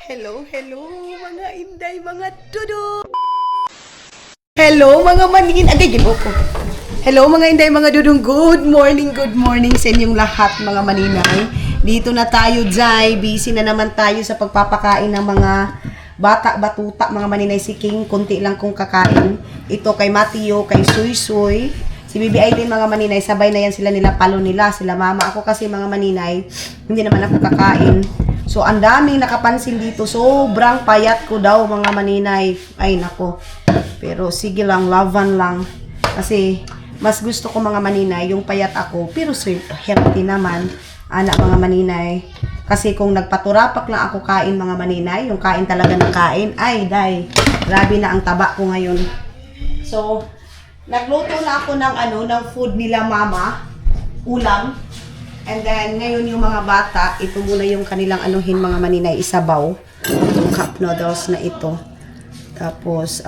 Hello, hello, mga inday, mga dudo. Hello, mga maningin. Agay, ginoko. Hello, mga inday, mga dudong. Good morning sa inyong lahat, mga maninay. Dito na tayo, Jai. Busy na naman tayo sa pagpapakain ng mga bata-batuta, mga maninay. Si King, konti lang kong kakain. Ito kay Mateo, kay Suy-Suy. Si Bibi Aileen, mga maninay, sabay na yan sila nila, palo nila, sila mama. Ako kasi, mga maninay, hindi naman ako kakain. So, ang daming nakapansin dito. Sobrang payat ko daw, mga maninay. Ay, nako. Pero, sige lang, laban lang. Kasi, mas gusto ko, mga maninay, yung payat ako. Pero, healthy naman, anak, mga maninay. Kasi, kung nagpaturapak lang ako kain, mga maninay, yung kain talaga ng kain, ay, day, grabe na ang taba ko ngayon. So, nagluto na ako ng food nila, mama. Ulam. And then, ngayon yung mga bata, ito muna yung kanilang anuhin, mga maninay, isabaw. Yung cup noodles na ito. Tapos,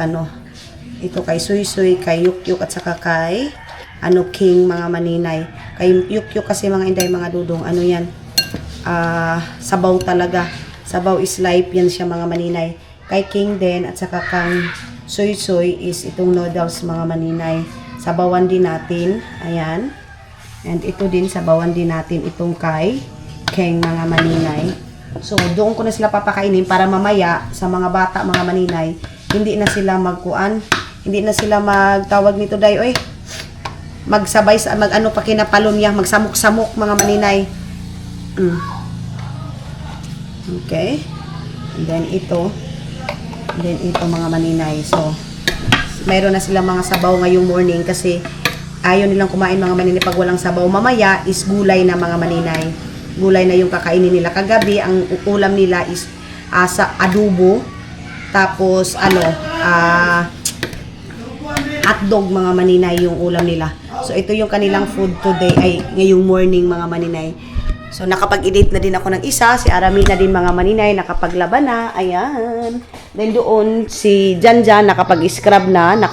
ito kay Suy-Suy, kay Yukyuk, at saka kay, King, mga maninay. Kay Yukyuk kasi, mga inday, mga dudong, yan, sabaw talaga. Sabaw is life, yan siya, mga maninay. Kay King din, at saka kang Suy-Suy is itong noodles, mga maninay. Sabawan din natin, ayan. And ito din, sabawan din natin itong kay King, mga maninay. So, doon ko na sila papakainin para mamaya sa mga bata, mga maninay, hindi na sila hindi na sila magtawag nito, day, oy. Magsabay, pa kinapalon niya, magsamok-samok, mga maninay. Okay. And then ito, mga maninay. So, mayroon na sila mga sabaw ngayong morning kasi ayaw nilang kumain, mga maninay, pag walang sabaw. Mamaya is gulay na, mga maninay. Gulay na yung kakainin nila. Kagabi, ang ulam nila is sa adobo. Tapos, hotdog, mga maninay, yung ulam nila. So, ito yung kanilang food today, ay ngayong morning, mga maninay. So, nakapag-edit na din ako ng isa. Si Arami na din, mga maninay, nakapaglaban na. Ayan. Then doon, si Janjan, nakapag-scrub na, na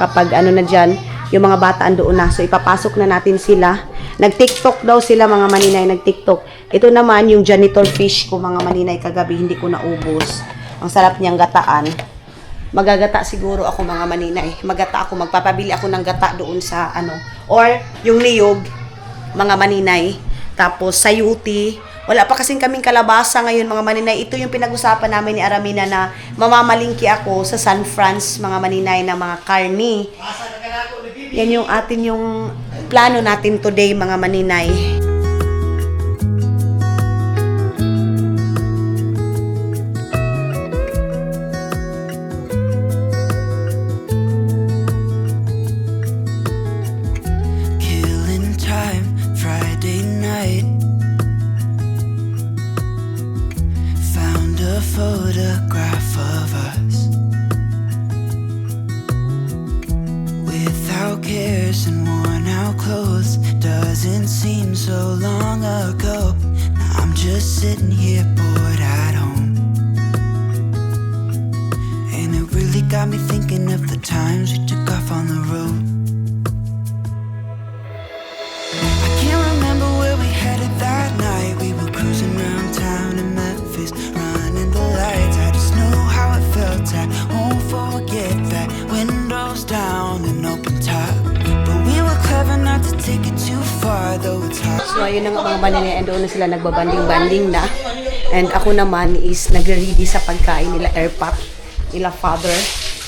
dyan. Yung mga bata doon na. So, ipapasok na natin sila. Nag-TikTok daw sila, mga maninay, nag-TikTok. Ito naman, yung janitor fish ko, mga maninay, kagabi, hindi ko naubos. Ang sarap niyang gataan. Magagata siguro ako, mga maninay. Magpapabili ako ng gata doon sa, or yung niyog, mga maninay. Tapos, sayuti. Wala pa kasing kaming kalabasa ngayon, mga maninay. Ito yung pinag-usapan namin ni Aramina na mamamalingki ako sa San Franz, mga maninay, na mga karni. Yan yung plano natin today, mga maninay. Killing time, Friday night. Found a photograph of us without cares and worn out clothes. Doesn't seem so long ago. Now I'm just sitting here bored at home, and it really got me thinking of the times we took off on the road. I can't remember where we headed that night. We were cruising around town in Memphis, running the lights. I just know how it felt. I won't forget that. Windows down and open top, but we were clever not to take it too far, though it's hard. So, ayun na nga, mga maninay. And doon na sila nagbabanding-banding na. And ako naman is nagre-ready sa pagkain nila, airpot, nila father.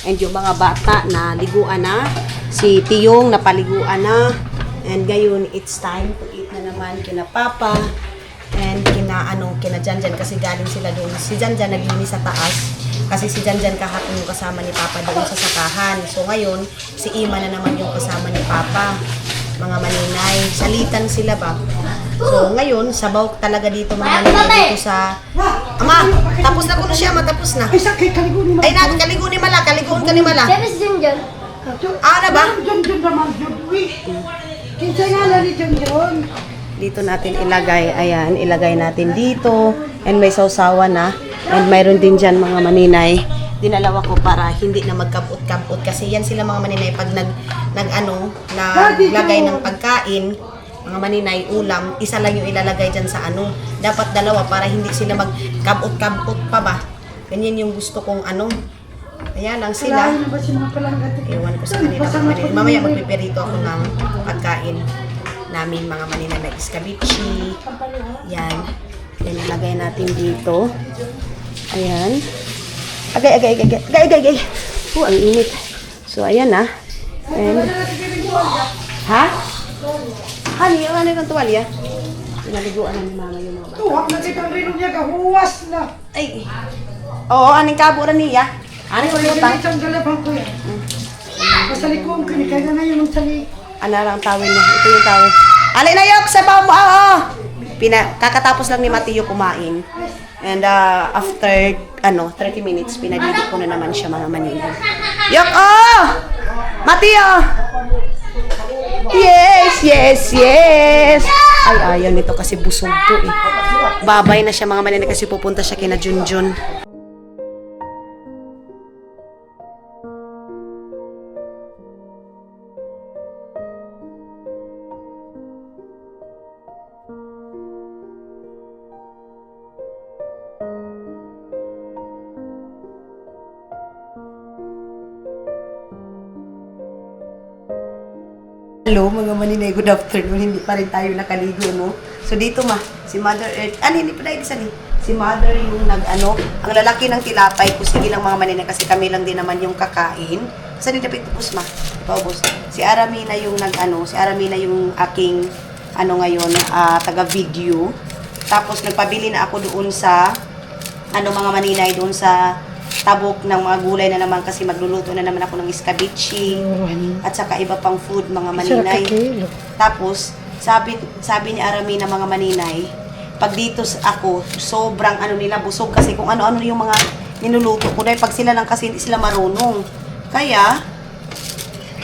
And yung mga bata na liguan na. Si Tiyong napaliguan na. And ngayon, it's time to eat na naman kina Papa and kina Janjan kasi galing sila doon. Si Janjan naglinis sa taas kasi si Janjan kahapon yung kasama ni Papa doon sa sakahan. So ngayon, si Ima na naman yung kasama ni Papa. Mga maninay, salitan sila ba? So ngayon, sabaw talaga dito, mga maninay, dito sa... Ama, tapos na ko na siya, matapos na. Ay, kaligo ni Mala, kaligoon ka ni Mala. Siya si Junjun. Na ba? Kinsa nga na ni Junjun. Dito natin ilagay, ayan, ilagay natin dito. And may sausawan na. And mayroon din dyan, mga maninay. Dinalawa ko para hindi na magkabot-kabot. Kasi yan sila, mga maninay, pag naglagay ng pagkain, mga maninay, ulam, isa lang yung ilalagay dyan sa Dapat dalawa para hindi sila magkabot-kabot pa ba. Ganyan yung gusto kong ano. Kaya lang sila. Kailangan na ba si mga palanggat? Ewan ko sa kanila mga manina. Mamaya magpiperito ako ng pagkain namin mga manina na iskabichi. Yan. Then ilagay natin dito. Ayan. Agay. Ang init. So, ayan na. And, ha? Ano yung tuwalya? Pinaliguan na ni mama yung mga bata. Tuwak na kitang rilong niya, gahuwas na. Ay. Oo, aning kaburan niya. Aning ulutang. Isang galabang ko yan. Masalikuan ko ni kaya na yung sali. Ano lang tawin niya? Ito yung tawin. Alay na yok sa bawang kakatapos lang ni Mateo kumain. And after 30 minutes, pinadidip ko na naman siya mga manila. Yok, Mateo! Yes! Ay, ayaw nito kasi busog to eh. Babay na siya mga manila kasi pupunta siya kina Junjun. Hello mga maninay, good afternoon. Hindi pa rin tayo nakaligo, no? So dito si Mother Earth, hindi pa tayo isa ni. Si Mother yung ang lalaki ng tilapay, kusigi lang mga maninay kasi kami lang din naman yung kakain. Saan ni dapat tapos paubos. Si Aramina yung si Aramina yung aking ngayon, taga-video. Tapos nagpabili na ako doon sa mga maninay doon sa tabok ng mga gulay na naman kasi magluluto na naman ako ng iskabichi at saka iba pang food mga maninay. Tapos sabi ni Arami na mga maninay, pag dito ako sobrang nila busog kasi kung ano-ano yung mga ninuluto ko dahil pag sila lang kasi hindi sila marunong. Kaya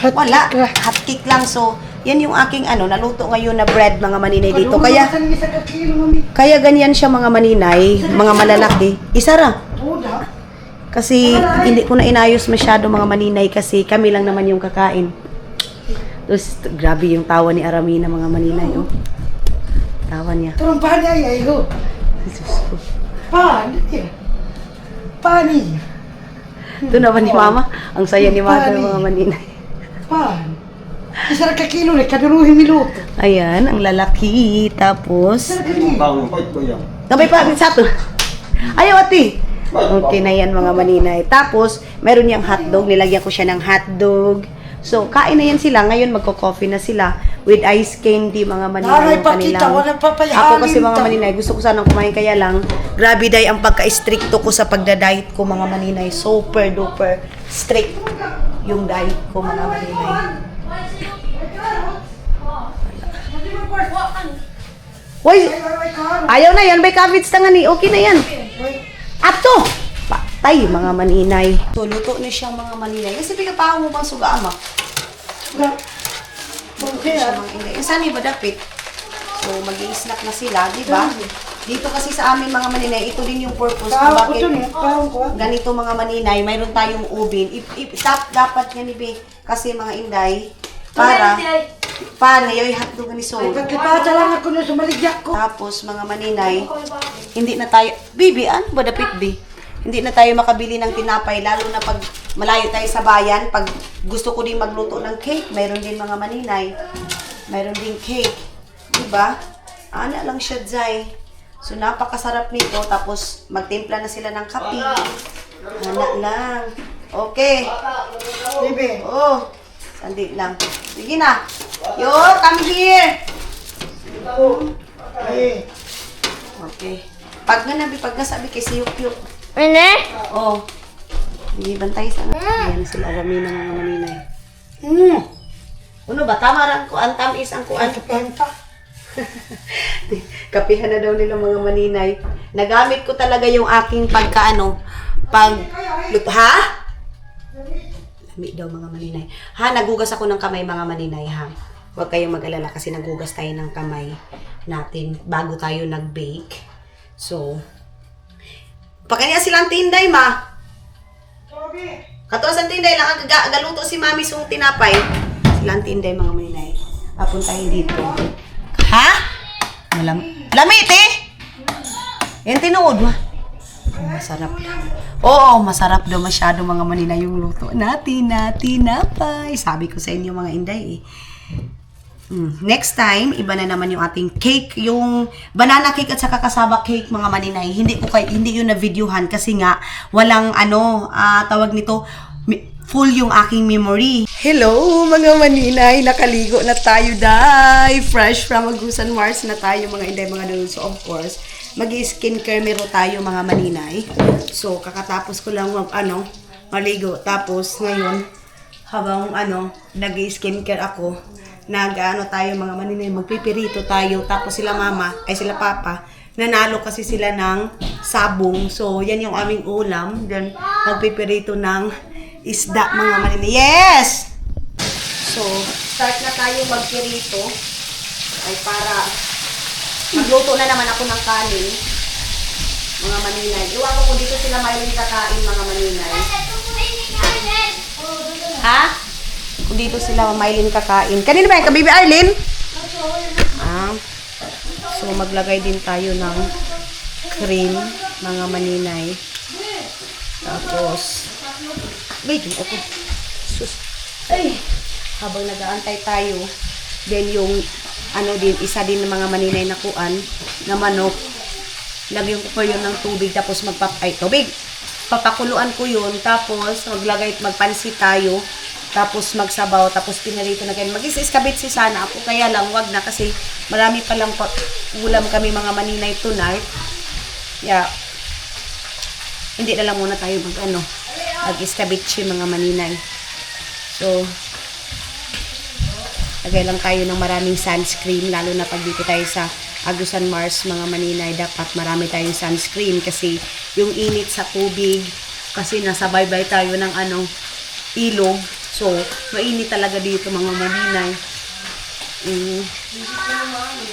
wala, hot cake lang. So yan yung aking naluto ngayon na bread mga maninay dito. Kaya ganyan siya mga maninay, mga malalaki. Isa ra. Kasi hindi ko na inayos masyado mga maninay kasi kami lang naman yung kakain. Tapos grabe yung tawa ni Aramina mga maninay. Oh. Tawa niya. Turang pani ay ho. Jesus ko. Pani. Ito naman ni Mama. Ang saya ni Mother mga maninay. Isa ra ka kilo ni kaduruhin minuto. Ayan, ang lalaki. Tapos gabay pa sa to. Ayaw ati. Okay na yan mga maninay. Tapos, meron niyang hotdog. Nilagyan ko siya ng hotdog. So, kain na yan sila. Ngayon, magko-coffee na sila. With ice candy, mga maninay. Yung kanilang. Ako kasi mga maninay, gusto ko sanang kumain. Kaya lang, grabe day ang pagka-stricto ko sa pagda-diet ko mga maninay. Super duper strict yung diet ko mga maninay. Hoy! Ayaw na yan. May cabbage na nga ni. Okay na yan. Ato! Patay, mga maninay. So, luto na siyang mga maninay. Kasi pinapahaw mo bang suga, ama? Suga. Okay, saan ba dapit? So, mag-i-snack na sila, di ba? Dito kasi sa amin, mga maninay, ito din yung purpose kung bakit ganito mga maninay, mayroon tayong oven. Stop dapat yan, ibe. Kasi mga inday, para ngayon, hotdog ni Sol. Pagkipata lang ako na sumaligyak ko. Tapos, mga maninay, hindi na tayo, Bibi, ano ba dapit, Bi? Hindi na tayo makabili ng tinapay, lalo na pag malayo tayo sa bayan. Pag gusto ko din magluto ng cake, mayroon din mga maninay. Mayroon din cake. Diba? Ana lang siya, Zay. So, napakasarap nito. Tapos, magtimpla na sila ng kape. Ana lang. Okay. Bibi. Oh, sandit lang. Sige na. Yo, come here. Okay. Pag nga sabi kay siyuk-yuk. Ano? Oh. Hindi bantay sa Yan sila Aramina ng mga maninay. Ano ba? Tama rin ko. Ang tamis ang kuan. Kapihan na daw nila mga maninay. Nagamit ko talaga yung aking ha? Lami daw mga maninay. Ha, nagugas ako ng kamay mga maninay ha. Huwag kayong mag-alala kasi nagugas tayo ng kamay natin bago tayo nag-bake. So, pakanya silang tinday ma. Katuwa sa tinday lang galuto si mami sung tinapay. Silang tinday mga maninay. Papuntahin dito. Ha? Lamit eh. Yan tinuod ma. Masarap daw. Oo, masarap daw masyado mga manina yung luto natin na tinapay. Sabi ko sa inyo mga inday eh. Next time, iba na naman yung ating cake, yung banana cake at saka kasaba cake mga maninay. Hindi yun na videohan kasi nga walang tawag nito, full yung aking memory. Hello mga maninay, nakaligo na tayo dai. Fresh from Agusan Mars na tayo mga inday mga dun. So of course, mag-skincare mero tayo mga maninay. So kakatapos ko lang maligo. Tapos ngayon, habang nag-skincare ako, tayo mga maninay, magpipirito tayo. Tapos sila papa, nanalo kasi sila ng sabong. So, yan yung aming ulam. Then, magpipirito ng isda mga maninay. Yes! So, start na tayo magpirito. Ay para magluto na naman ako ng kanin. Mga maninay. Iwan ko kung dito sila mahilig kakain mga maninay. Ha? Kung dito sila mamailin kakain. Kanino ba yung kabibi Arlene? So, maglagay din tayo ng cream, mga maninay. Tapos, wait, okay. Habang nag-aantay tayo, then yung, isa din ng mga maninay na kuan, na manok, lagyan ko pa yun ng tubig, tapos tubig. Papakuluan ko yun, tapos magpansit tayo, tapos magsabaw, tapos pinarito na kayo. Mag-iskabit sana ako, kaya lang wag na kasi marami pa lang ulam kami mga maninay tonight. Yeah. Hindi na lang muna tayo mag-iskabit mga maninay. So, lagay lang tayo ng maraming sunscreen, lalo na pag dito tayo sa Agusan Mars mga maninay, dapat marami tayong sunscreen kasi yung init sa tubig, kasi nasa baybay tayo ng ilog. So, mainit talaga dito mga maninay.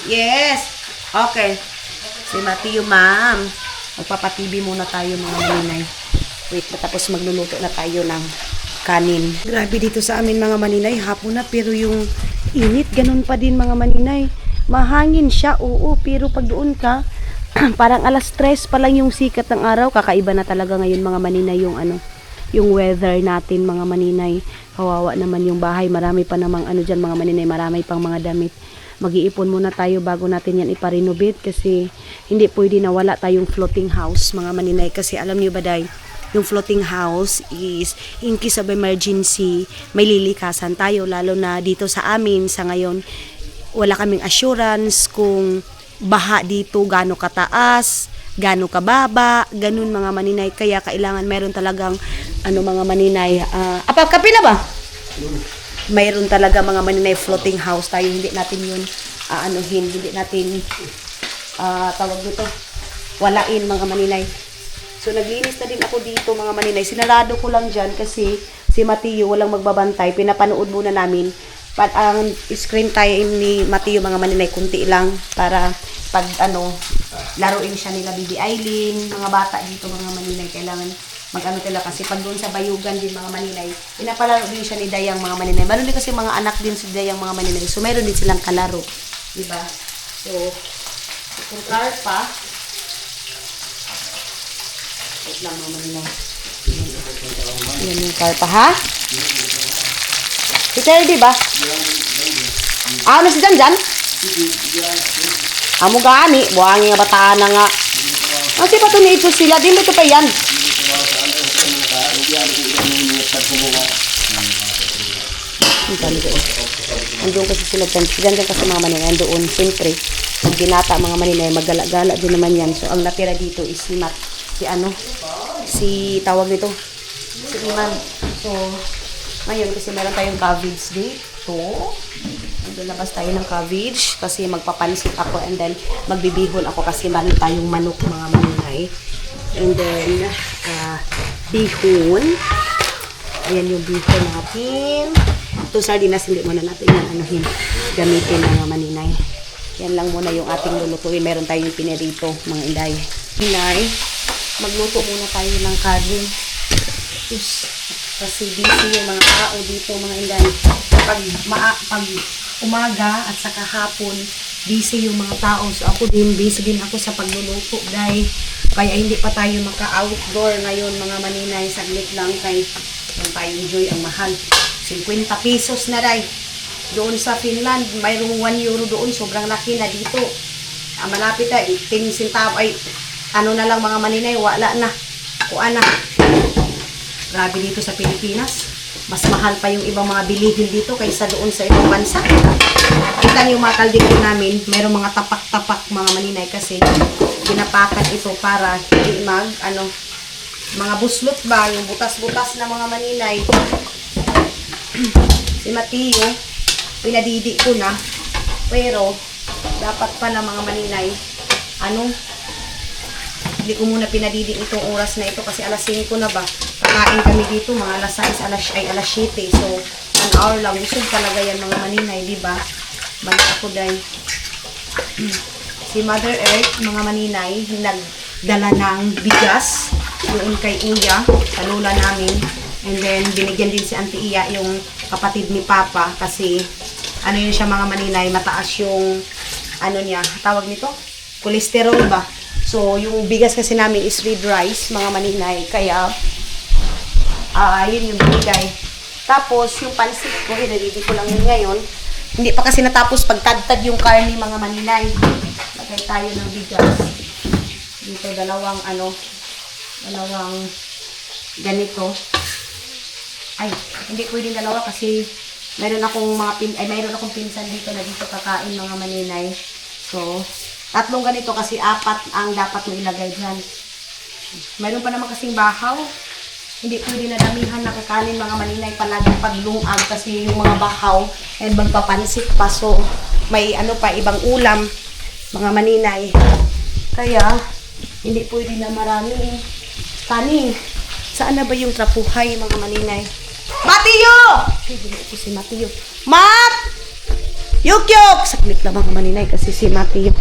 Yes! Okay. Si Matthew, ma'am. Magpapatibi muna tayo mga maninay. Wait, tapos magluluto na tayo ng kanin. Grabe dito sa amin mga maninay. Hapon na pero yung init, ganun pa din mga maninay. Mahangin siya, oo. Pero pag doon ka, parang alas 3 pa lang yung sikat ng araw. Kakaiba na talaga ngayon mga maninay yung weather natin mga maninay. Kawawa naman yung bahay. Marami pa namang dyan mga maninay. Marami pang mga damit. Mag-iipon muna tayo bago natin yan iparenovate kasi hindi pwede na wala tayong floating house mga maninay. Kasi alam niyo ba day, yung floating house is in case of emergency, may lilikasan tayo. Lalo na dito sa amin sa ngayon, wala kaming assurance kung baha dito gaano kataas, gaano kababa, ganun mga maninay. Kaya kailangan meron talagang mga maninay. Kape na ba? Mayroon talaga mga maninay floating house tayo. Hindi natin yun hindi natin tawag dito, walain mga maninay. So naglinis na din ako dito mga maninay. Sinarado ko lang dyan kasi si Matthew walang magbabantay. Pinapanood muna namin. Ang screen time ni Matthew mga maninay kunti lang para pag laruin siya nila Bibi Aileen, mga bata dito mga maninay, kailangan talaga kasi pag doon sa bayugan din mga maninay, pinapalaro din siya ni Dayang mga maninay. Meron din kasi mga anak din si Dayang mga maninay, so meron din silang kalaro, diba? So kung karpa wait lang mga maninay, yan yung karpa ha. Si Terry diba? Si Jan? Amo gani, buhangin nga bataan na nga. Kasi pa ito ito sila, di mo ito pa yan. Andoon kasi sila dyan kasi mga maninay, andoon. Siyempre, pag binata mga maninay, magala-gala din naman yan. So, ang natira dito is tawag nito, si Iman. So, ngayon kasi meron tayong cabbage dito. Labas tayo ng cabbage kasi magpapansit ako and then magbibihon ako kasi meron tayong manok mga maninay. And then bihon. Ayan yung bihon natin. Itong sardinas hindi muna natin yan gamitin mga maninay. Yan lang muna yung ating lulutuin. Meron tayong pinirito mga inday. Inay, magluto muna tayo ng kanin. Kasi busy yung mga tao dito mga inday. Pag umaga at saka hapon, busy yung mga tao. So ako din, busy din ako sa pagluluto dahil kaya hindi pa tayo maka-outdoor ngayon mga maninay. Saglit lang kay tayo enjoy ang mahal. 50 pesos na dahil. Doon sa Finland, mayroong 1 euro doon. Sobrang laki na dito. Malapit na, 10 centavo. Ay, ano na lang mga maninay, wala na. Kuha na. Grabe dito sa Pilipinas. Mas mahal pa yung ibang mga bilihin dito kaysa doon sa ibang bansa. Kita niyo yung mga kaldero namin, mayroong mga tapak-tapak mga maninay kasi ginapakan ito para hindi mga buslot ba, yung butas-butas na mga maninay. Si Mateo, pinadidi ko na, pero dapat pala mga maninay, hindi ko muna pinadidi itong oras na ito kasi alas 5 na ba. Kakain kami dito, mga alas 6, alas 7. So, 1 hour lang. Busog talaga yan mga maninay, di ba? Balik ako dahil. Si Mother Earth, mga maninay, nagdala ng bigas doon kay Uya, sa lola namin. And then, binigyan din si Auntie Iya, yung kapatid ni Papa, kasi, yun siya mga maninay, mataas yung, tawag nito? Cholesterol ba? So, yung bigas kasi namin is red rice, mga maninay, kaya, yun yung binigay. Tapos, yung pansit ko, inalili ko lang yun ngayon. Hindi pa kasi natapos pagtadtad yung karne, mga maninay. Lagay tayo ng bigas. Dito, dalawang ganito. Ay, hindi pwedeng dalawa kasi mayroon akong pinsan dito na dito kakain mga maninay. So, 3 ganito kasi 4 ang dapat mo ilagay dyan. Mayroon pa naman kasing bahaw. Hindi pwede na damihan na kakanin mga maninay palagi paglungag kasi yung mga bahaw and magpapansit pa. So, may ibang ulam mga maninay. Kaya, hindi pwede na marami kanin. Saan na ba yung trapuhay mga maninay? Mateo! Ito si Mateo. Mat! Yukyok! Saklit lang mga maninay kasi si Mateo.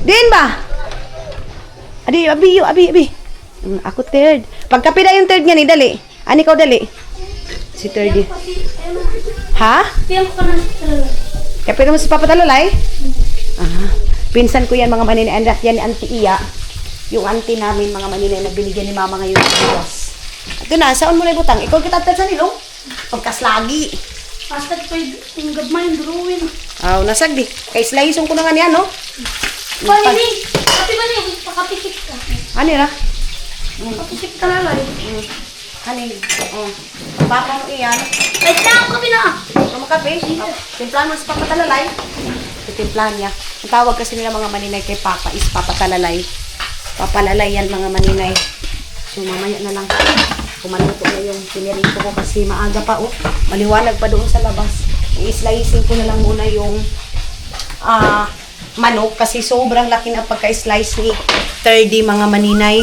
Din ba? Abi. Ako third. Pagkapi na yung third nga ni, dali. Ani ikaw dali. Si third. Ha? Kapi naman si Papa Talalay? Pinsan ko yan mga maninay. Andat yan ni Auntie Iya. Yung auntie namin mga maninay na binigyan ni Mama ngayon ng bigas. Ito na, saan mo na ibutang? Ikaw kita sa nilong? Pagkaslagi. Basta ko yung gabmay yung drawing. Nasag di. Kay sliceong ko na nga niya, no? Panini! Pati ba niya? Pakapitik ka. Ano na? Pakapitik ka lalay. Hanin. Papa mo iyan. Ay, kaya ako na! Kumakape. Timplahan mo si Papa Talalay. Timplahan niya. Ang tawag kasi nila mga maninay kay Papa is Papa Talalay. Papalalay yan mga maninay. So mamaya na lang. Kumaluto na yung pinirito ko kasi maaga pa. Maliwanag pa doon sa labas. I-slicing ko na lang muna yung manok kasi sobrang laki na pagka-slice ni 30 mga maninay.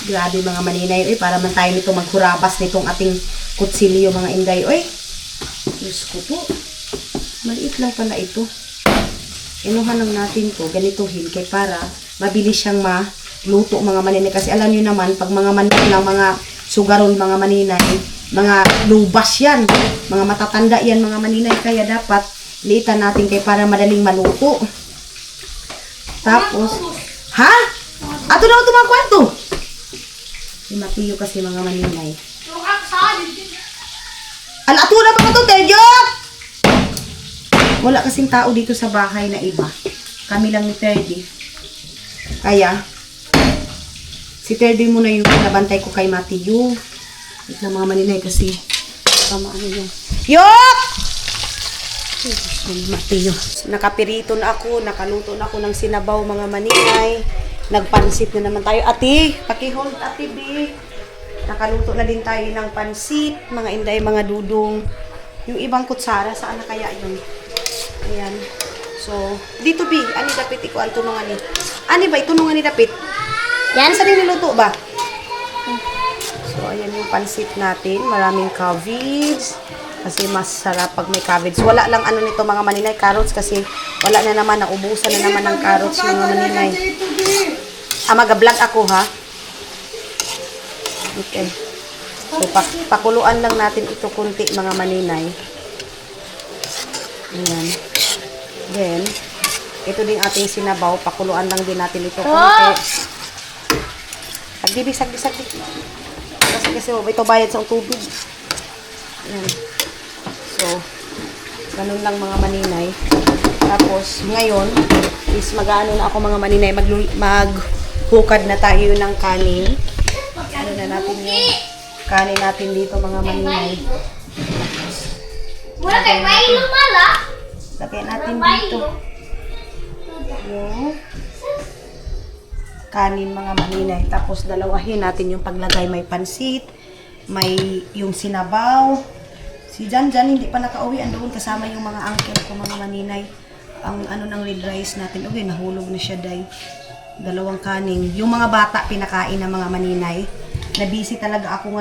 Grabe mga maninay, para man tayo nito maghurabas nitong ating kutsilyo mga inday. Diyos ko po. Maliit lang pala ito. Inuhan lang natin to, ganituhin kay para mabilis siyang maluto mga maninay. Kasi alam nyo naman, pag mga manok lang, mga sugarol mga maninay, mga lubas yan, mga matatanda yan mga maninay. Kaya dapat liitan natin kay para madaling maluto. Tapos, ha? Ato na ito mga kwarto. Si Mateo kasi mga maninay. Ato na ba ito, Terjok? Wala kasing tao dito sa bahay na iba. Kami lang ni Terdy. Kaya, si Terdy muna yung pinabantay ko kay Mateo. Ito na mga maninay kasi kamaan yung... Yok! Mateo. Nakapirito na ako, nakaluto na ako ng sinabaw mga maninay. Nagpansit na naman tayo. Ate, pakihold ate B. Nakaluto na din tayo ng pansit. Mga inday, mga dudong. Yung ibang kutsara, saan na kaya yun? Ayan. So, dito bi, ani dapit iko ang tunungan ni. Ani ba itunungan ni dapit? Yan sa niluto ba? So, ayan yung pansit natin. Maraming cabbage. Kasi mas sarap pag may cabbage. Wala lang ano nito mga maninay, carrots kasi wala na naman, naubusan na naman ng carrots mga maninay. Mag-vlog ako ha. Okay. So, pakuluan lang natin ito kunti mga maninay. Ayan. Then, ito din ating sinabaw. Pakuluan lang din natin ito kunti. Sagdi. Kasi ito bayad sa tubig. Ayan. So, ganun lang mga maninay. Tapos, ngayon, is mag-ano na ako mga maninay. Maghukad na tayo ng kanin. Ano na natin yung kanin natin dito mga maninay. Lagay natin dito yung kanin mga maninay. Tapos dalawahin natin yung paglagay. May pansit, may yung sinabaw. Si Jan hindi pa nakauwi. Andoon kasama yung mga uncle ko mga maninay. Ang ano ng red rice natin. Okay, nahulog na siya day. Dalawang kanin. Yung mga bata pinakain ng mga maninay. Na-busy talaga ako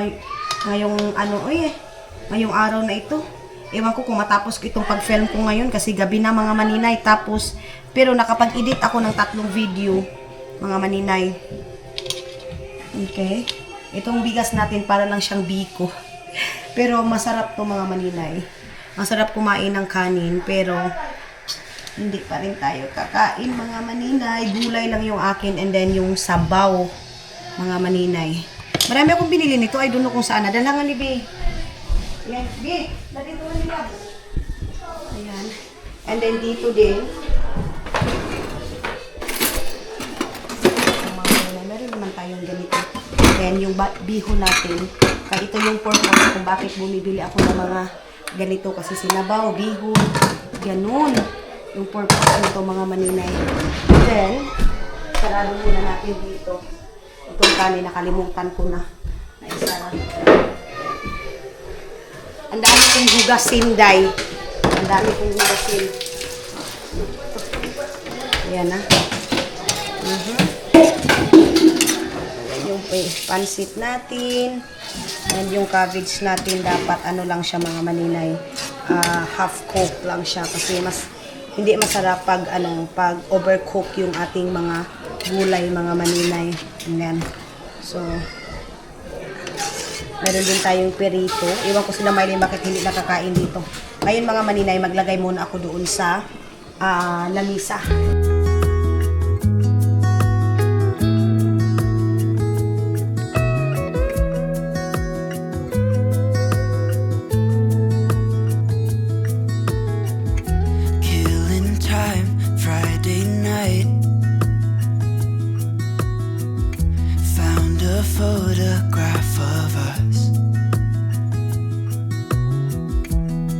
ngayong araw na ito. Ewan ko kung matapos ko itong pag-film ko ngayon kasi gabi na mga maninay. Tapos, pero nakapag-edit ako ng 3 video mga maninay. Okay. Itong bigas natin para lang siyang biko. Pero masarap to mga maninay. Masarap kumain ng kanin pero hindi pa rin tayo kakain mga maninay. Gulay lang yung akin and then yung sabaw mga maninay. Marami akong binili nito. I don't know kung saan. Nadalangan ni B. Ayan, B. Dito na nila. Ayan. And then dito din. Meron naman tayong ganito. Then yung bihon natin. Kaya ito yung purpose kung bakit bumibili ako ng mga ganito. Kasi sinabaw, bihon, ganun. Yung purpose nito mga maninay. Then, sarado muna natin dito. Itong kanin, nakalimutan ko na. Naisara. Ang dami kong hugasin, day. Ang dami kong hugasin. Ayan na. Yung pansit natin. And yung cabbage natin, dapat ano lang siya mga maninay. Half cook lang siya. Kasi hindi masarap pag overcook yung ating mga gulay mga maninay. Ayan. So, meron din tayong perito. Iwan ko sila Maylin bakit hindi nakakain dito. Ngayon mga maninay, maglagay muna ako doon sa lamisa. Killing time, Friday night. Found a photograph of us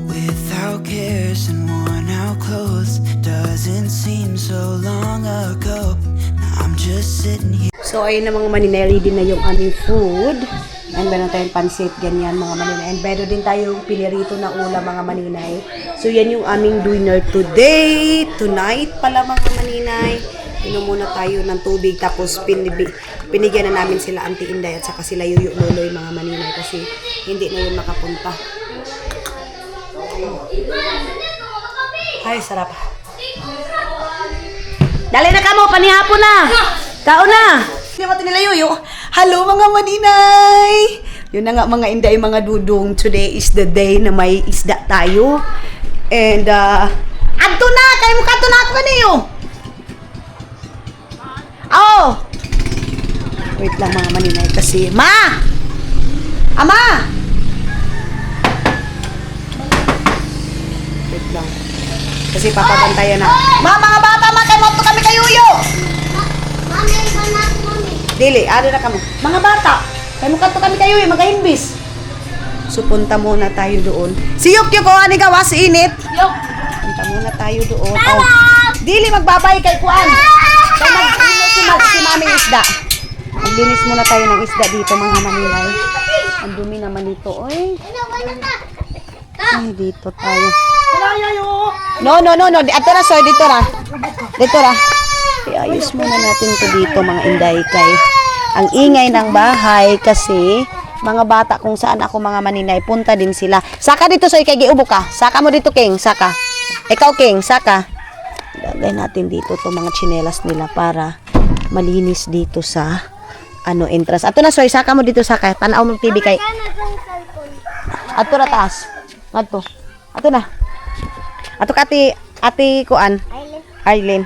without cares and worn out clothes. Doesn't seem so long ago. Now I'm just sitting here. So, ayun na mga maninay, ready na yung aming food. And meron tayong pansit, ganyan mga maninay. And meron din tayong pinirito na ulam mga maninay. So, yan yung aming dinner today. Tonight pala mga maninay. Inom muna tayo ng tubig. Tapos, pinigyan na namin sila Auntie Inday at saka sila Yuyo Loloy mga maninay. Kasi, hindi na yun makapunta. Ay, sarap. Dali na ka mo, panihapon na. Kaon na. Hindi mo nila Yuyo. Hello mga maninay. Yun na nga mga Inday, mga dudong. Today is the day na may isda tayo. And, adto na. Kaya mo kato na ako kaniyo. Oh. Wait lang mga maninay kasi. Ma! Ama! Wait lang. Kasi papabantayan na. Ma, mga bata, kay mo kami kay Yuyo. Dili, ano na kamo. Mga bata, kay mo kanto kami kay Yuyo, magahimbis. So, punta muna tayo doon. Si Yok, ani gawa si init. Yok. Punta muna tayo doon. Oh. Dili, magbabay kay Kuan. Kaya mag-inos si Mami isda. Maglinis muna tayo ng isda dito mga maninay. Ang dumi naman dito. Oy. Ay, dito tayo. No. Ato na, soy. Dito ra. Iayos muna natin to dito, mga inday. Kay ang ingay ng bahay kasi mga bata kung saan ako mga maninay, punta din sila. Saka dito, soy. Kay giubo ka. Saka mo dito, King. Saka. Ikaw, King. Saka. Lagay natin dito to mga tsinelas nila para malinis dito sa entrance. Ato na, soy. Saka mo dito, saka. Tanaw mo TV kay. Ato na taas. Ato na. Ato ka ati kuan. Arlene.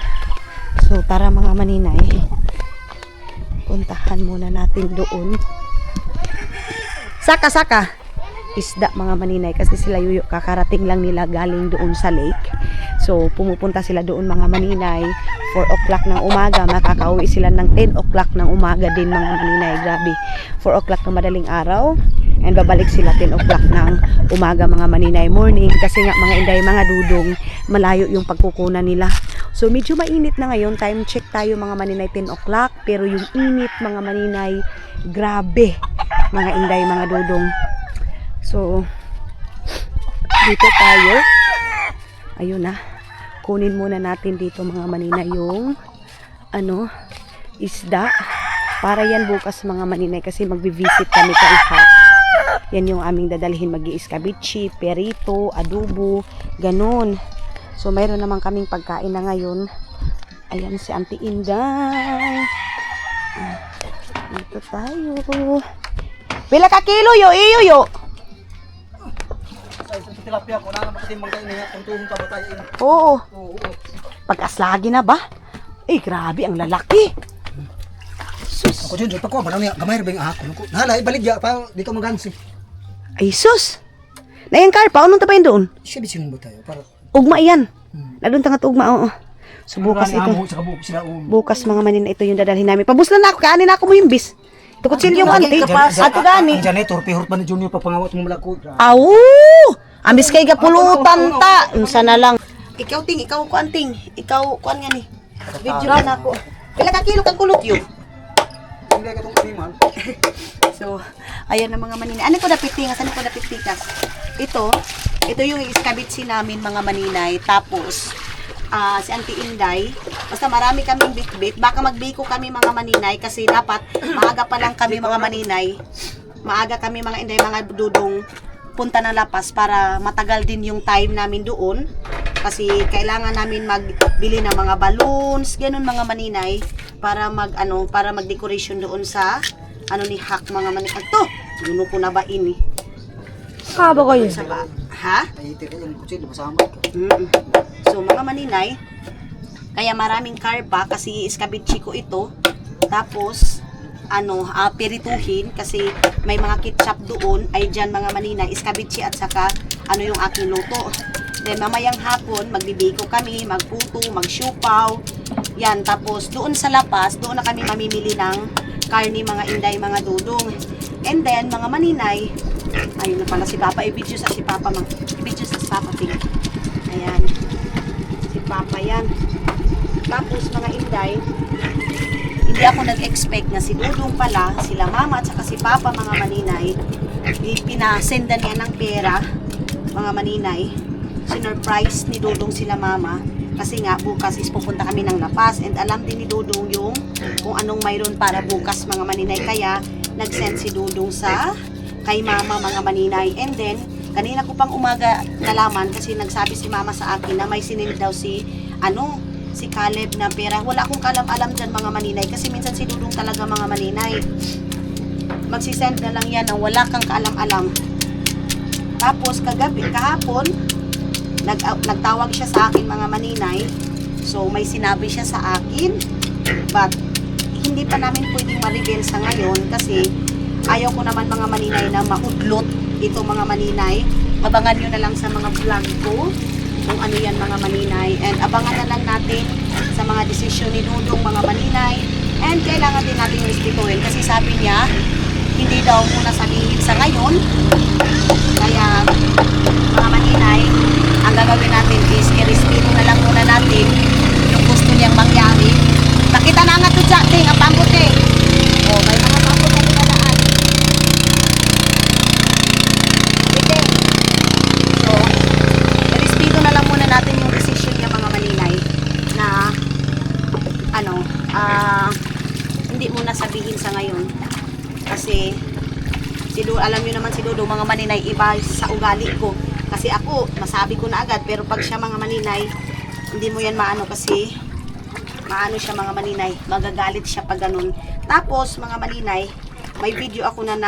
So tara mga maninay. Puntahan muna natin doon. Saka. Isda mga maninay kasi sila yuyo kakarating lang nila galing doon sa lake. So pumupunta sila doon mga maninay 4 o'clock ng umaga, makakauwi sila ng 10 o'clock ng umaga din mga maninay. Grabe, 4 o'clock ng madaling araw and babalik sila 10 o'clock ng umaga mga maninay morning kasi nga mga inday mga dudong malayo yung pagkukunan nila. So medyo mainit na ngayon, time check tayo mga maninay 10 o'clock pero yung init mga maninay grabe mga inday mga dudong. So dito tayo, ayun na, kunin muna natin dito mga maninay yung isda para yan bukas mga maninay kasi magbi-visit kami kay Ihap. Yan yung aming dadalhin, mag-i-escabeche, perito, adobo, ganun. So mayroon naman kaming pagkain na ngayon. Ayan si Auntie Inday. Dito tayo. Pila ka kilo yo? Tilapia ko na kasi mangkay niya kung tuhong ka ba tayo. Oo. Pag-aslagi na ba? Grabe ang lalaki. Sus. Ako dyan, pa ko, ba niya, gamay rin ako. Nahala, ibaligya, pa, di ka magansi. Ay sus. Nayang karpa, anong tapayin doon? Siya bisin mo tayo, para... Ugma yan. Nadun tangat ugma, oo. So bukas ito. Bukas mga manin ito yung dadalhin namin. Pabuslan na ako, kaanin na ako mo yung bis. Tukot sila yung auntie. Ato gani. Ang janitor, pihort pa ni Junior papangawat mo malako. Awu! Ambis kay gapulutan ta. Unsa na lang. Ikaw ting, ikaw kuan ting. Ikaw kuan nga ni. Video na ako. Pila ka kilo kang kulot yun? Hindi ka itong animal. So, ayan na mga maninay. Ano ko na pitikas? Ito yung escabeche namin mga maninay. Tapos, si Auntie Inday, basta marami kaming bit-bit. Baka magbiko kami mga maninay kasi dapat maaga pa lang kami mga maninay. Maaga kami mga Inday, mga dudong punta ng lapas para matagal din yung time namin doon. Kasi kailangan namin magbili ng mga balloons, ganun mga maninay para mag-decoration doon sa ni Hak mga maninay. To, guno ko na ba ini? Kaba ko yun. Sa ba? Ha? Ay, tira yung kutsil, masama. So mga maninay, kaya maraming karpa kasi escabeche ko ito. Tapos pirituhin kasi may mga ketchup doon ay dyan mga maninay, escabeche at saka yung aking luto. Then mamayang hapon magbibiko kami, magputo, magsyupaw. Yan, tapos doon sa lapas, doon na kami mamimili ng karni mga inday, mga dudong. And then mga maninay, ayun na pala si Papa, i-video sa si Papa, i-video sa si Papa Pink. Ayan, si Papa yan. Tapos mga inday, hindi ako nag-expect na si Dudong pala, sila Mama at saka si Papa mga maninay, pinasenda niya ng pera mga maninay. Sinurprise ni Dudong sila Mama kasi nga bukas is pupunta kami ng Lapas and alam din ni Dudong yung kung anong mayroon para bukas mga maninay, kaya nag-send si Dudong kay Mama mga maninay. And then kanina ko pang umaga nalaman kasi nagsabi si Mama sa akin na may sinend daw si Caleb na pera. Wala akong kalam-alam dyan mga maninay kasi minsan si Dudong talaga mga maninay magsisend na lang yan ng wala kang kaalam-alam. Tapos kahapon nagtawag siya sa akin mga maninay, so may sinabi siya sa akin but hindi pa namin pwedeng ma-reveal sa ngayon kasi ayaw ko naman mga maninay na maudlot ito mga maninay. Abangan nyo na lang sa mga vlog ko kung ano yan mga maninay, and abangan na lang natin sa mga desisyon ni Dudong mga maninay, and kailangan din natin respetuhin kasi sabi niya hindi daw muna sabihin sa ngayon. Kaya mga maninay, ang gagawin natin is i-respeto na lang muna natin yung gusto niyang mangyari. Nakita na nga ito sa ating ang pambuti. May mga pambuti na nilalaan. So, i-respeto na mga maninay, iba sa ugali ko. Kasi ako, masabi ko na agad, pero pag siya mga maninay, hindi mo yan maano kasi maano siya mga maninay, magagalit siya pag ganun. Tapos mga maninay, may video ako na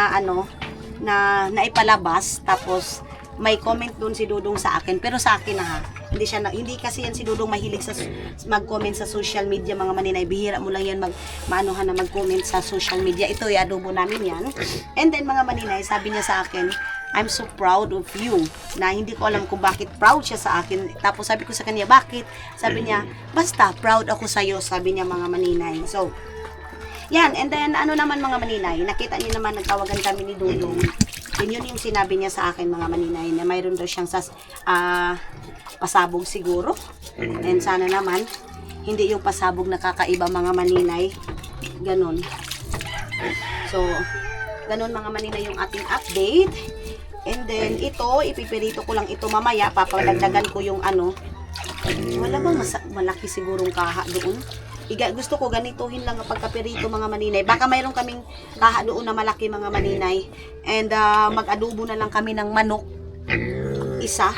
naipalabas, tapos may comment doon si Dudong sa akin, pero sa akin na ha. Hindi kasi yan si Dudong mahilig sa mag-comment sa social media mga maninay. Bihira mo lang yan maanuhan na mag-comment sa social media. Ito ay adobo namin yan. And then mga maninay, sabi niya sa akin, I'm so proud of you. Na hindi ko alam kung bakit proud siya sa akin. Tapos sabi ko sa kanya, bakit? Sabi niya, basta proud ako sa iyo, sabi niya mga maninay. So, yan. And then, ano naman mga maninay, nakita niyo naman, nagtawagan kami ni Dudong. Yun yung sinabi niya sa akin mga maninay, na mayroon daw siyang pasabog siguro. And sana naman, hindi yung pasabog na kakaiba mga maninay. Ganon. So, ganon mga maninay yung ating update. And then, ito, ipipirito ko lang ito mamaya. Papadagdagan ko yung wala bang malaki sigurong kaha doon? Gusto ko ganituhin lang ang pagkapirito mga maninay. Baka mayroon kaming kaha doon na malaki mga maninay. And mag-adobo na lang kami ng manok. Isa.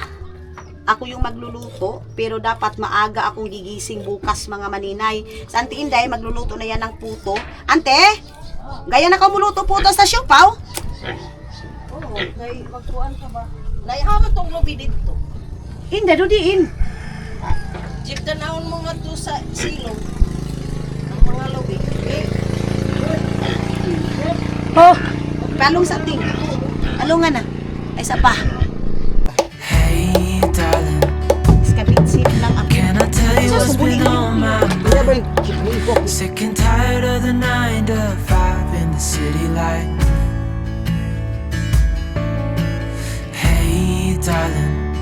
Ako yung magluluto. Pero dapat maaga akong gigising bukas mga maninay. Sa Auntie Inday, magluluto na yan ng puto. Ante! Gaya na ka muluto puto sa siopaw? Oo, kay magkuhan ka ba? Naihaman tong lobi dito. Hindi, dudiin. Jeep tanawon mo nga to sa silong. Ang mga lobi. Oh, Palong sa ting. Alungan na. Ay, sa pa. Hey, darling, Skabitsin lang ako. can I tell you what's been on my mind? Never Sick and tired of the 9 to 5 in the city light. Hey, darling,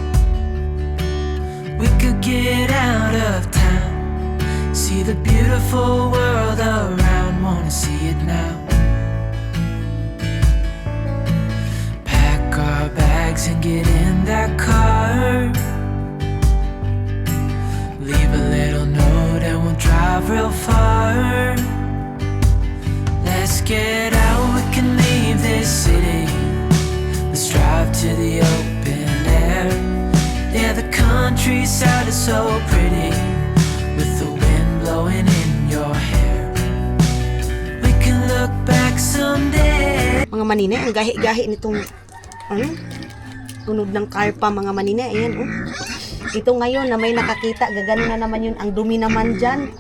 we could get out of town, see the beautiful world around, wanna see it now. Pack our bags and get in that car, leave a little note and we'll drive real far. Let's get out, we can leave this city. Let's drive to the open air. Yeah, the countryside is so pretty, with the wind blowing in your hair. We can look back someday. Mga maninay, ang gahi-gahi nitong tunod ng karpa mga maninay. Ayan, oh. Ito ngayon na may nakakita, gagano na naman yun. Ang dumi naman dyan.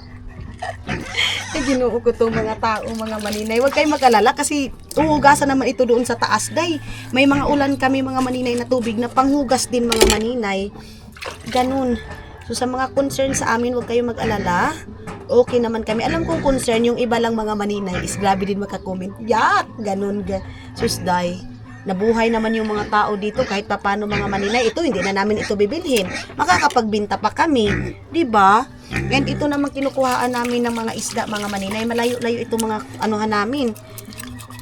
Ginuo ko itong mga tao, mga maninay. Huwag kayong mag-alala kasi uhugasan naman ito doon sa taas, day. May mga ulan kami, mga maninay, na tubig na panghugas din, mga maninay. Ganun. So, sa mga concern sa amin, huwag kayong mag-alala. Okay naman kami. Alam kong concern, yung iba lang mga maninay is grabe din makakomment. Yak! Ganun. Susday. Nabuhay naman yung mga tao dito kahit papano mga maninay. Ito, hindi na namin ito bibilhin. Makakapagbinta pa kami. Diba? And ito naman kinukuhaan namin ng mga isda, mga maninay. Malayo-layo ito mga anuhan namin.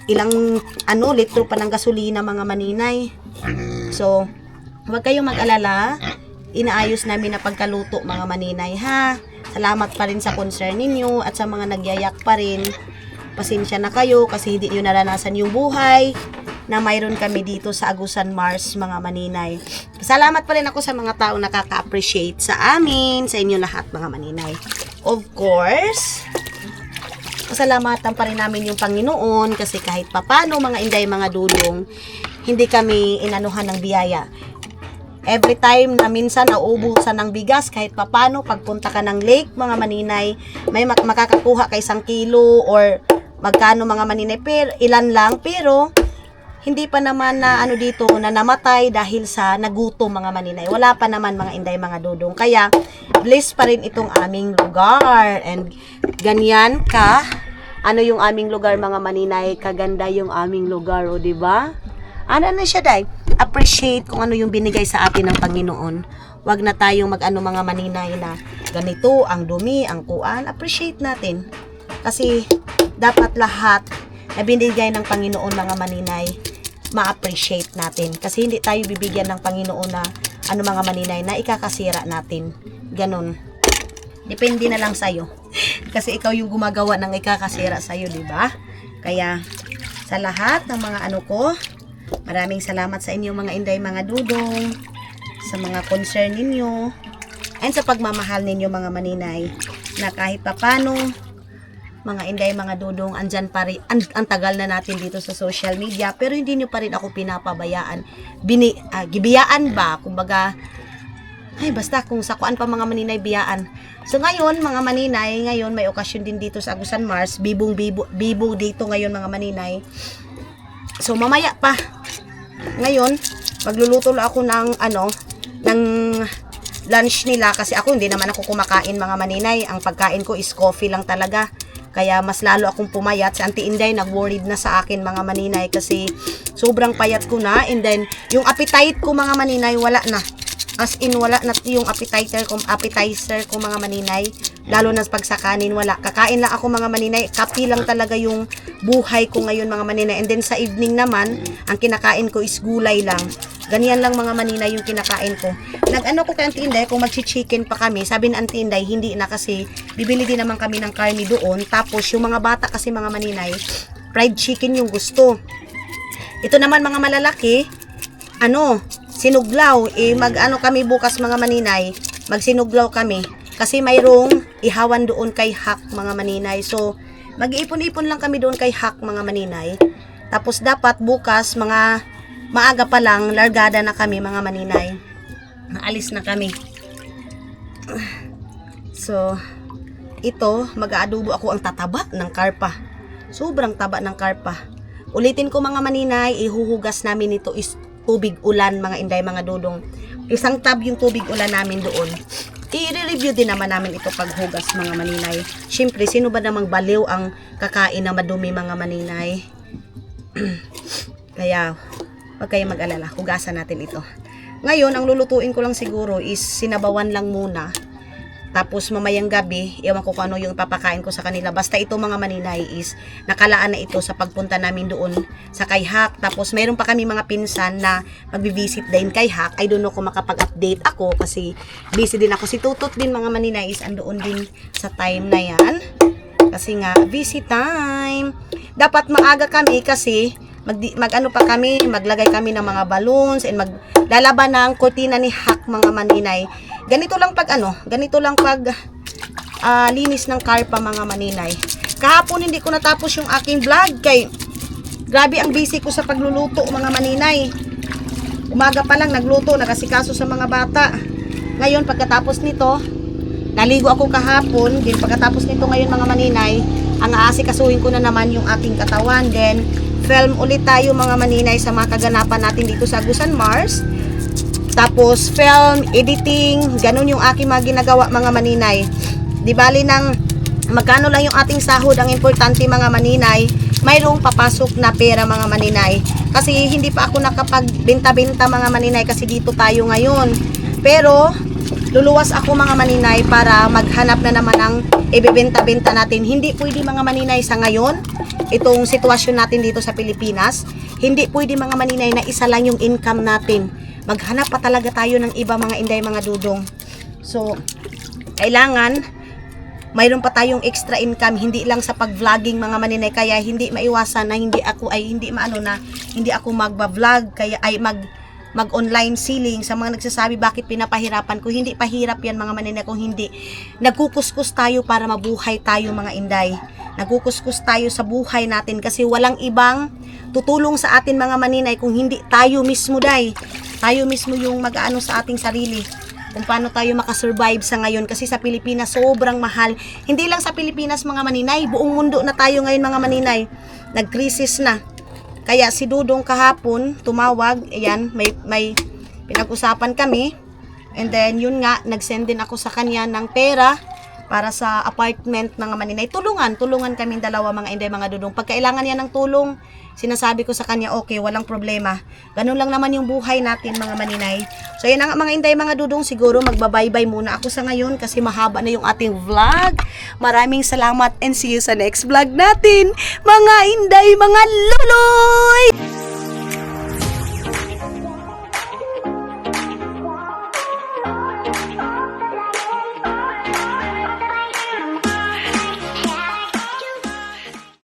Ilang litro pa ng gasolina mga maninay. So, huwag kayong mag-alala. Inaayos namin na pagkaluto mga maninay ha. Salamat pa rin sa concern ninyo at sa mga nagyayak pa rin. Pasensya na kayo kasi hindi nyo naranasan yung buhay na mayroon kami dito sa Agusan Mars mga maninay. Salamat pa rin ako sa mga taong nakaka-appreciate sa amin, sa inyo lahat mga maninay. Of course, pasalamatan pa rin namin yung Panginoon kasi kahit papano mga inday, mga dudong, hindi kami inanuhan ng biyaya. Every time na minsan nauubusan ng bigas, kahit papano, pagpunta ka ng lake, mga maninay, may makakakuha ka 1 kilo or magkano mga maninay, pero ilan lang, pero hindi pa naman na dito na namatay dahil sa nagutom mga maninay. Wala pa naman mga inday, mga dudong. Kaya, blessed pa rin itong aming lugar. And ganyan ka, yung aming lugar mga maninay, kaganda yung aming lugar, o diba? Ano na siya, day? Appreciate kung ano yung binigay sa atin ng Panginoon. Wag na tayong mga maninay na ganito, ang dumi, ang kuan. Appreciate natin. Kasi, dapat lahat na binigay ng Panginoon mga maninay, ma-appreciate natin. Kasi hindi tayo bibigyan ng Panginoon na mga maninay na ikakasira natin. Ganon. Depende na lang sa'yo. Kasi ikaw yung gumagawa ng ikakasira sa'yo, di ba? Kaya, sa lahat ng mga ko, Maraming salamat sa inyo mga inday, mga dudong, sa mga concern ninyo, and sa pagmamahal ninyo mga maninay, na kahit papano, mga inday, mga dudong, andyan pa rin, ang tagal na natin dito sa social media, pero hindi nyo pa rin ako pinapabayaan. Gibiyaan ba? Kumbaga, ay basta kung sakuan pa mga maninay, biyaan. So ngayon mga maninay, ngayon may okasyon din dito sa Agusan Mars, bibo dito ngayon mga maninay. So mamaya pa, ngayon magluluto ako ng ng lunch nila, kasi ako hindi naman ako kumakain mga maninay. Ang pagkain ko is coffee lang talaga, kaya mas lalo akong pumayat. Si Auntie Inday nag-worried na sa akin mga maninay, kasi sobrang payat ko na, and then yung appetite ko mga maninay wala na. As in, wala na yung appetizer ko mga maninay. Lalo na pag sa kanin, wala. Kakain lang ako mga maninay. Kapi lang talaga yung buhay ko ngayon mga maninay. And then sa evening naman, ang kinakain ko is gulay lang. Ganyan lang mga maninay yung kinakain ko. Nag-ano ko kay Auntie Inday, kung mag-chicken pa kami. Sabi ni Auntie Inday, hindi na, kasi bibili din naman kami ng karne doon. Tapos yung mga bata kasi mga maninay, fried chicken yung gusto. Ito naman mga malalaki, sinuglaw. Kami bukas mga maninay, magsinuglaw kami. Kasi mayroong ihawan doon kay Hak mga maninay. So, mag-iipon-ipon lang kami doon kay Hak mga maninay. Tapos dapat bukas, mga maaga pa lang, largada na kami mga maninay. Naalis na kami. So, ito, mag-aadobo ako. Ang tataba ng karpa. Sobrang taba ng karpa. Ulitin ko mga maninay, ihuhugas namin ito is tubig ulan mga inday, mga dudong. Isang tab yung tubig ulan namin doon. I-review din naman namin ito paghugas mga maninay. Siyempre, sino ba namang baliw ang kakain na madumi mga maninay? Kaya, huwag kayong mag-alala, hugasan natin ito. Ngayon, ang lulutuin ko lang siguro is sinabawan lang muna. Tapos mamayang gabi, ewan ko kung ano yung papakain ko sa kanila. Basta ito mga maninay is nakalaan na ito sa pagpunta namin doon sa kay Hak. Tapos mayroon pa kami mga pinsan na magbi-visit din kay Hak. I don't know kung makapag-update ako kasi busy din ako. Si Tutot din mga maninay is andoon din sa time na yan. Kasi nga, busy time. Dapat maaga kami kasi maglagay kami ng mga balloons and maglalaban ng kortina ni Hak mga maninay. Ganito lang pag linis ng karpa mga maninay. Kahapon hindi ko natapos yung aking vlog kay grabe ang busy ko sa pagluluto mga maninay. Umaga pa lang nagluto, nakasikaso sa mga bata. Ngayon pagkatapos nito, naligo ako kahapon. Din pagkatapos nito ngayon mga maninay, ang aasikasuhin ko na naman yung aking katawan. Then film ulit tayo mga maninay sa mga kaganapan natin dito sa Agusan Mars. Tapos film, editing, ganun yung aking mga ginagawa mga maninay. Di bali ng magkano lang yung ating sahod, ang importante mga maninay, mayroong papasok na pera mga maninay. Kasi hindi pa ako nakapagbenta-benta mga maninay kasi dito tayo ngayon. Pero luluwas ako mga maninay para maghanap na naman ng ibebenta-benta natin. Hindi pwede mga maninay sa ngayon, itong sitwasyon natin dito sa Pilipinas, hindi pwede mga maninay na isa lang yung income natin. Maghanap pa talaga tayo ng iba mga inday, mga dudong. So, kailangan mayroon pa tayong extra income, hindi lang sa pag-vlogging mga maninay. Kaya hindi maiwasan na hindi ako magba-vlog, kaya ay mag-online selling. Sa mga nagsasabi bakit pinapahirapan ko, hindi pahirap yan mga maninay kung hindi nagkukuskus tayo para mabuhay tayo mga inday. Nagkukuskus tayo sa buhay natin kasi walang ibang tutulong sa atin mga maninay kung hindi tayo mismo day. Tayo mismo yung mag-aano sa ating sarili kung paano tayo makasurvive sa ngayon, kasi sa Pilipinas sobrang mahal. Hindi lang sa Pilipinas mga maninay, buong mundo na tayo ngayon mga maninay, nag-crisis na. Kaya si Dudong kahapon tumawag, ayan, may pinag-usapan kami, and then yun nga, nag-send din ako sa kanya ng pera para sa apartment mga maninay. Tulungan kaming dalawa mga inday, mga dudong. Pag kailangan niya ng tulong, sinasabi ko sa kanya, okay, walang problema. Ganun lang naman yung buhay natin mga maninay. So yan nga mga inday, mga dudong, siguro magbabaybay muna ako sa ngayon kasi mahaba na yung ating vlog. Maraming salamat and see you sa next vlog natin mga inday, mga luloy!